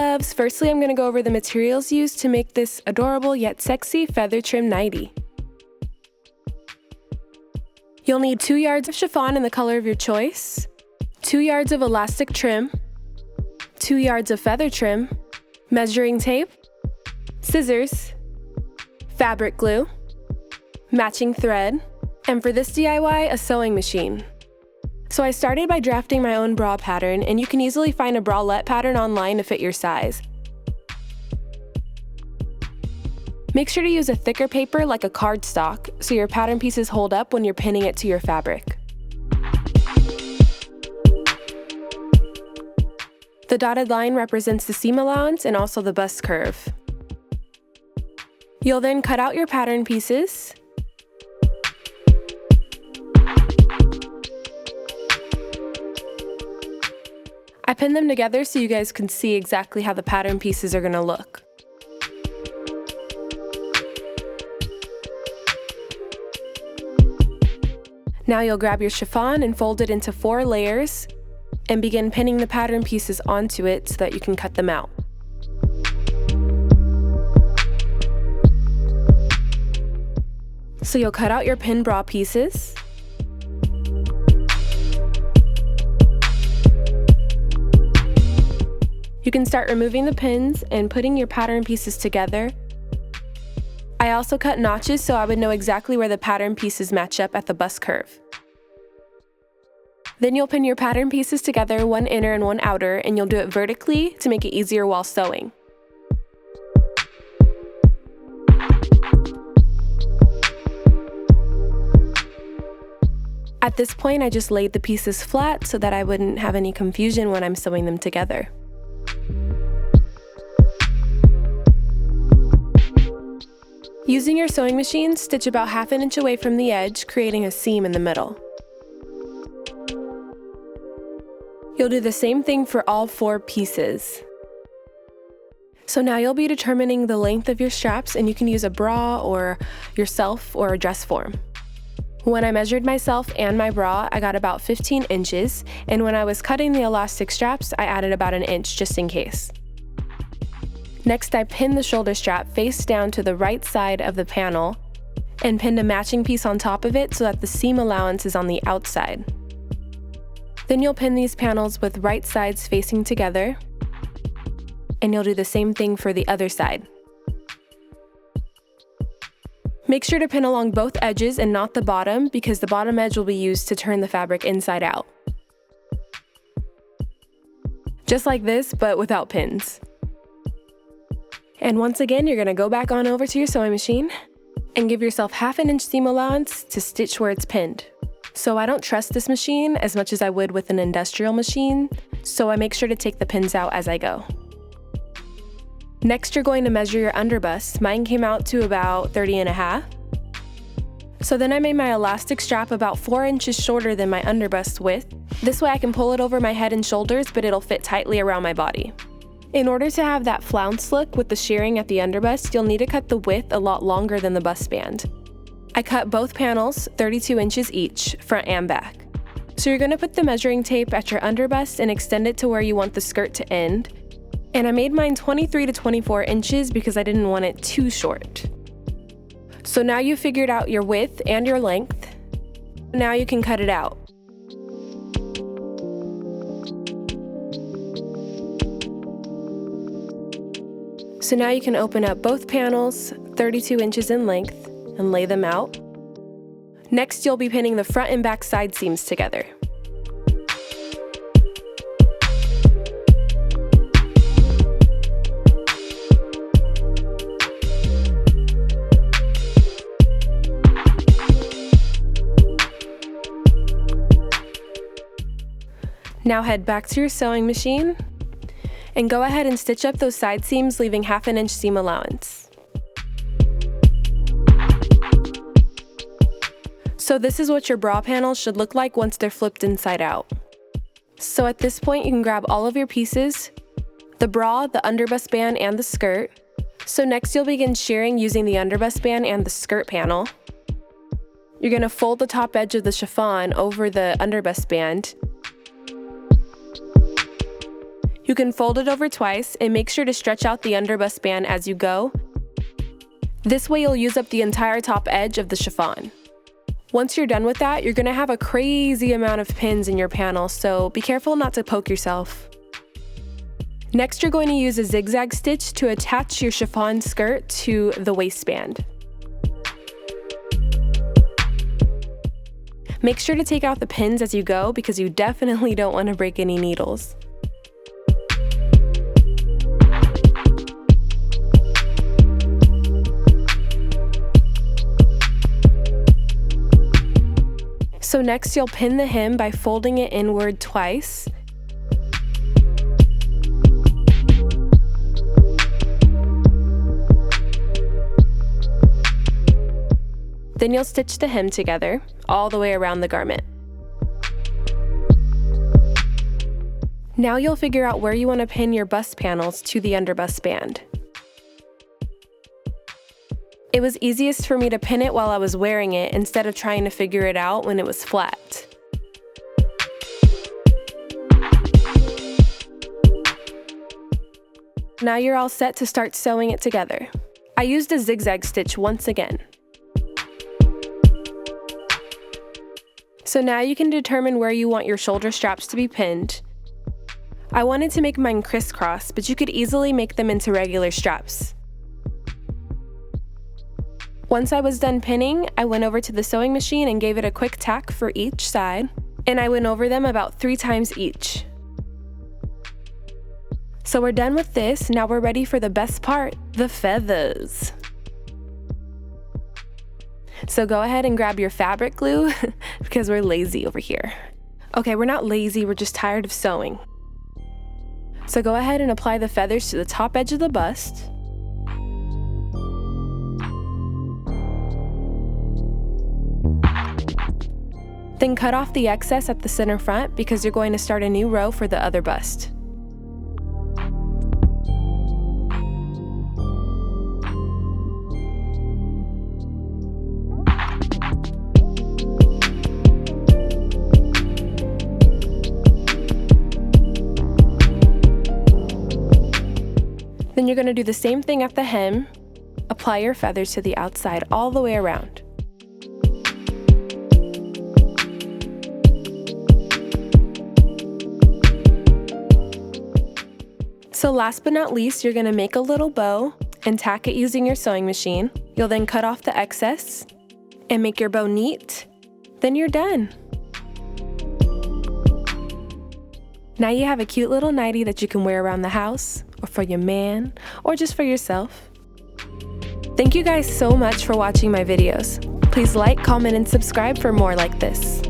loves, firstly I'm going to go over the materials used to make this adorable yet sexy feather trim nightie. You'll need 2 yards of chiffon in the color of your choice, 2 yards of elastic trim, 2 yards of feather trim, measuring tape, scissors, fabric glue, matching thread, and for this DIY, a sewing machine. So I started by drafting my own bra pattern, and you can easily find a bralette pattern online to fit your size. Make sure to use a thicker paper like a cardstock so your pattern pieces hold up when you're pinning it to your fabric. The dotted line represents the seam allowance and also the bust curve. You'll then cut out your pattern pieces. I pinned them together so you guys can see exactly how the pattern pieces are going to look. Now you'll grab your chiffon and fold it into 4 layers and begin pinning the pattern pieces onto it so that you can cut them out. So you'll cut out your pinned bra pieces. You can start removing the pins and putting your pattern pieces together. I also cut notches so I would know exactly where the pattern pieces match up at the bust curve. Then you'll pin your pattern pieces together, one inner and one outer, and you'll do it vertically to make it easier while sewing. At this point, I just laid the pieces flat so that I wouldn't have any confusion when I'm sewing them together. Using your sewing machine, stitch about 1/2 inch away from the edge, creating a seam in the middle. You'll do the same thing for all 4 pieces. So now you'll be determining the length of your straps, and you can use a bra or yourself or a dress form. When I measured myself and my bra, I got about 15 inches, and when I was cutting the elastic straps, I added about 1 inch just in case. Next, I pinned the shoulder strap face down to the right side of the panel and pinned a matching piece on top of it so that the seam allowance is on the outside. Then you'll pin these panels with right sides facing together, and you'll do the same thing for the other side. Make sure to pin along both edges and not the bottom, because the bottom edge will be used to turn the fabric inside out. Just like this, but without pins. And once again, you're going to go back on over to your sewing machine and give yourself 1/2 inch seam allowance to stitch where it's pinned. So I don't trust this machine as much as I would with an industrial machine, so I make sure to take the pins out as I go. Next, you're going to measure your underbust. Mine came out to about 30.5. So then I made my elastic strap about 4 inches shorter than my underbust width. This way I can pull it over my head and shoulders, but it'll fit tightly around my body. In order to have that flounce look with the shearing at the underbust, you'll need to cut the width a lot longer than the bust band. I cut both panels 32 inches each, front and back. So you're going to put the measuring tape at your underbust and extend it to where you want the skirt to end. And I made mine 23 to 24 inches because I didn't want it too short. So now you've figured out your width and your length. Now you can cut it out. So now you can open up both panels, 32 inches in length, and lay them out. Next, you'll be pinning the front and back side seams together. Now head back to your sewing machine and go ahead and stitch up those side seams, leaving 1/2 inch seam allowance. So this is what your bra panels should look like once they're flipped inside out. So at this point, you can grab all of your pieces, the bra, the underbust band, and the skirt. So next you'll begin shearing using the underbust band and the skirt panel. You're going to fold the top edge of the chiffon over the underbust band. You can fold it over twice and make sure to stretch out the underbust band as you go. This way you'll use up the entire top edge of the chiffon. Once you're done with that, you're gonna have a crazy amount of pins in your panel, so be careful not to poke yourself. Next, you're going to use a zigzag stitch to attach your chiffon skirt to the waistband. Make sure to take out the pins as you go because you definitely don't want to break any needles. So next you'll pin the hem by folding it inward twice. Then you'll stitch the hem together all the way around the garment. Now you'll figure out where you want to pin your bust panels to the underbust band. It was easiest for me to pin it while I was wearing it instead of trying to figure it out when it was flat. Now you're all set to start sewing it together. I used a zigzag stitch once again. So now you can determine where you want your shoulder straps to be pinned. I wanted to make mine crisscross, but you could easily make them into regular straps. Once I was done pinning, I went over to the sewing machine and gave it a quick tack for each side, and I went over them about 3 times each. So we're done with this, now we're ready for the best part, the feathers. So go ahead and grab your fabric glue, because we're lazy over here. Okay, we're not lazy, we're just tired of sewing. So go ahead and apply the feathers to the top edge of the bust. Then cut off the excess at the center front because you're going to start a new row for the other bust. Then you're going to do the same thing at the hem. Apply your feathers to the outside all the way around. So last but not least, you're going to make a little bow and tack it using your sewing machine. You'll then cut off the excess and make your bow neat. Then you're done. Now you have a cute little nightie that you can wear around the house, or for your man, or just for yourself. Thank you guys so much for watching my videos. Please like, comment, and subscribe for more like this.